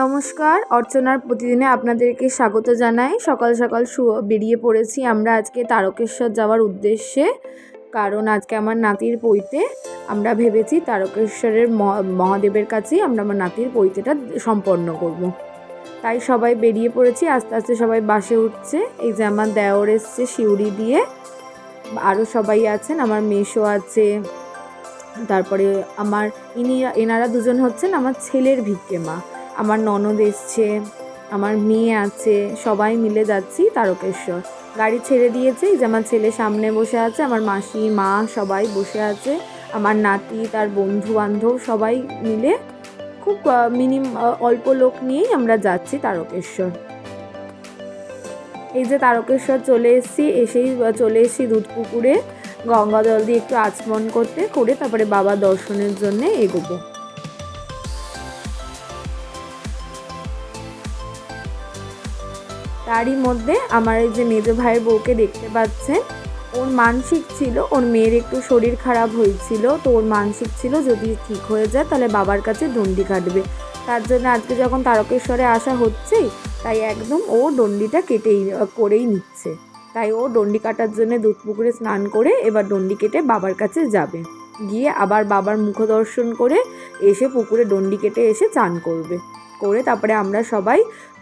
নমস্কার, অর্চনার প্রতিদিনে আপনাদেরকে স্বাগত জানাই। সকাল সকাল বেরিয়ে পড়েছি আমরা আজকে তারকেশ্বর যাওয়ার উদ্দেশ্যে। কারণ আজকে আমার নাতির পৈতে। আমরা ভেবেছি তারকেশ্বরের মহাদেবের কাছেই আমরা আমার নাতির পৈতেটা সম্পন্ন করব। তাই সবাই বেরিয়ে পড়েছি, আস্তে আস্তে সবাই বাসে উঠছে। এই যে আমার দেওর এসছে সিউড়ি দিয়ে, আরও সবাই আছেন, আমার মেসো আছে, তারপরে আমার এনারা দুজন হচ্ছেন আমার ছেলের ভিক্ষে মা, আমার ননদ এসছে, আমার মেয়ে আছে, সবাই মিলে যাচ্ছি তারকেশ্বর। গাড়ি ছেড়ে দিয়েছে, যে আমার ছেলে সামনে বসে আছে, আমার মাসি মা সবাই বসে আছে, আমার নাতি তার বন্ধু বান্ধব সবাই মিলে খুব অল্প লোক নিয়েই আমরা যাচ্ছি তারকেশ্বর। এই যে তারকেশ্বর চলে এসেছি দুধপুকুরে গঙ্গা জল দিয়ে একটু আচমন করে তারপরে বাবা দর্শনের জন্য এগোবো। তারই মধ্যে আমার এই যে মেজো ভাইয়ের বউকে দেখতে পাচ্ছেন, ওর মানসিক ছিল, ওর মেয়ের একটু শরীর খারাপ হয়েছিল, তো ওর মানসিক ছিল যদি ঠিক হয়ে যায় তাহলে বাবার কাছে দণ্ডি কাটবে। তার জন্য আজকে যখন তারকেশ্বরে আসা হচ্ছেই, তাই একদম ও দণ্ডিটা করেই নিচ্ছে। তাই ও দণ্ডি কাটার জন্য দুধপুকুরে স্নান করে এবার দণ্ডি কেটে বাবার কাছে যাবে, গিয়ে আবার বাবার মুখ দর্শন করে এসে পুকুরে দণ্ডি কেটে এসে চান করে তারপরে আমরা সবাই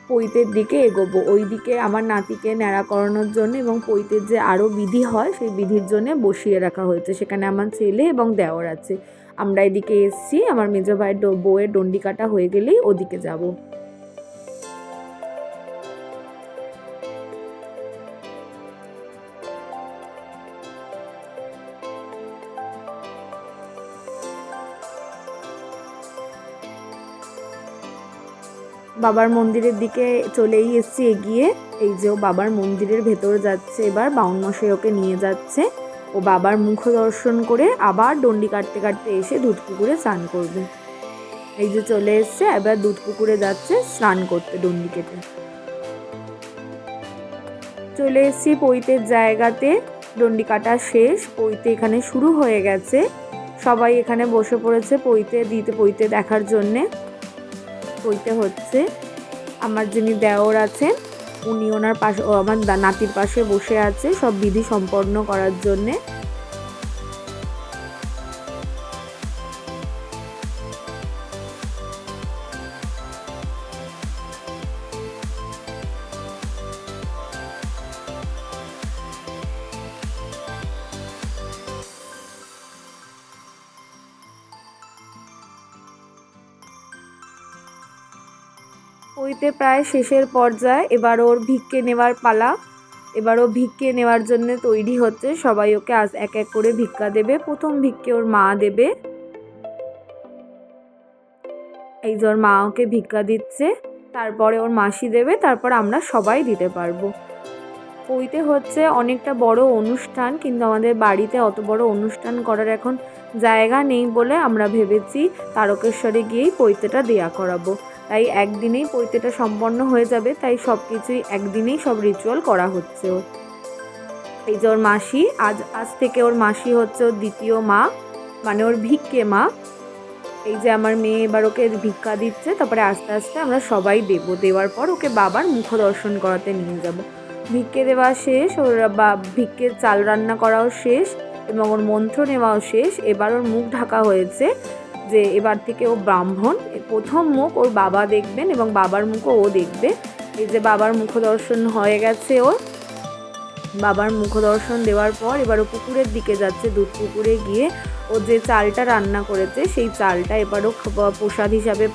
পৈতের দিকে এগোবো। ওই দিকে আমার নাতিকে ন্যাড়া করানোর জন্য এবং পৈতের যে আরও বিধি হয় সেই বিধির জন্য বসিয়ে রাখা হয়েছে, সেখানে আমার ছেলে এবং দেওর আছে। আমরা এদিকে এসছি, আমার মেজো ভাইয়ের বউয়ের দণ্ডি কাটা হয়ে গেলেই ওদিকে যাব। বাবার মন্দিরের দিকে চলেই এসছি এগিয়ে। এই যে ও বাবার মন্দিরের ভেতর যাচ্ছে, এবার বাউনমশাই ওকে নিয়ে যাচ্ছে। ও বাবার মুখ দর্শন করে আবার দণ্ডি কাটতে কাটতে এসে দুধপুকুরে স্নান করবে। এই যে চলে এসছে, এবার দুধপুকুরে যাচ্ছে স্নান করতে দণ্ডি কেটে। চলে এসছি পৈতের জায়গাতে, দণ্ডি কাটা শেষ, পৈতে এখানে শুরু হয়ে গেছে। সবাই এখানে বসে পড়েছে পৈতে দেখার জন্যে। পৈতে হচ্ছে, আমার যিনি দেওর আছেন উনি ওনার পাশে, আমার নাতির পাশে বসে আছে সব বিধি সম্পন্ন করার জন্যে। পৈতে প্রায় শেষের পর্যায়ে, এবার ওর ভিক্ষে নেওয়ার পালা। এবার ও ভিক্ষে নেওয়ার জন্য তৈরি হচ্ছে, সবাই ওকে এক এক করে ভিক্ষা দেবে। প্রথম ভিক্ষে ওর মা দেবে, এই যে ওর মা ওকে ভিক্ষা দিচ্ছে, তারপরে ওর মাসি দেবে, তারপর আমরা সবাই দিতে পারবো। পৈতে হচ্ছে অনেকটা বড় অনুষ্ঠান, কিন্তু আমাদের বাড়িতে অত বড় অনুষ্ঠান করার এখন জায়গা নেই বলে আমরা ভেবেছি তারকেশ্বরে গিয়েই পৈতেটা দেয়া করাবো। তাই একদিনেই পৈতেটা সম্পন্ন হয়ে যাবে, তাই সব কিছুই একদিনেই সব রিচুয়াল করা হচ্ছে। এই যে ওর মাসি, আজ থেকে ওর মাসি হচ্ছে ওর দ্বিতীয় মা, মানে ওর ভিক্ষে মা। এই যে আমার মেয়ে এবার ওকে ভিক্ষা দিচ্ছে, তারপরে আস্তে আস্তে আমরা সবাই দেওয়ার পর ওকে বাবার মুখ দর্শন করাতে নিয়ে যাব। ভিক্ষে দেওয়া শেষ, ওর ভিক্ষের চাল রান্না করাও শেষ এবং ওর মন্ত্র নেওয়াও শেষ। এবার ওর মুখ ঢাকা হয়েছে, যে এবার থেকে ও ব্রাহ্মণ। প্রথম মুখ ওর বাবা দেখবেন এবং বাবার মুখও ও দেখবে। এই যে বাবার মুখ দর্শন হয়ে গেছে ওর। বাবার মুখ দর্শন দেওয়ার পর এবার ও পুকুরের দিকে যাচ্ছে। দুধ পুকুরে গিয়ে ও যে চালটা রান্না করেছে সেই চালটা এবারও প্রসাদ হিসাবে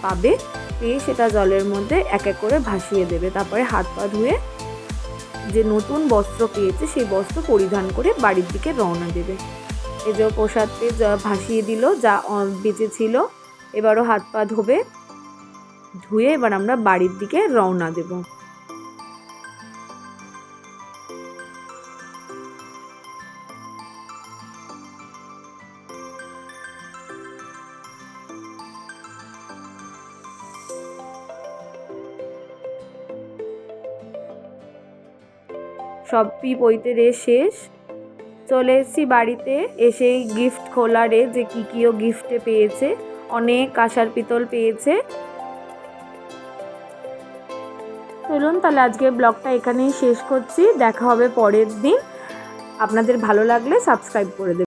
পেয়ে সেটা জলের মধ্যে এক এক করে ভাসিয়ে দেবে। তারপরে হাত পা ধুয়ে যে নতুন বস্ত্র পেয়েছে সেই বস্ত্র পরিধান করে বাড়ির দিকে রওনা দেবে। এই যে প্রসাদকে ভাসিয়ে দিল যা বেঁচে ছিল। এবারও হাত পা ধুয়ে এবার আমরা বাড়ির দিকে রওনা দেব। সবই পৈতে শেষ, চলে এসেছি বাড়িতে। এসেই গিফট খোলারে যে কী ও গিফটে পেয়েছে, অনেক কাঁসার পিতল পেয়েছে। চলুন তাহলে আজকে ব্লগটা এখানেই শেষ করছি, দেখা হবে পরের দিন। আপনাদের ভালো লাগলে সাবস্ক্রাইব করে দেবেন।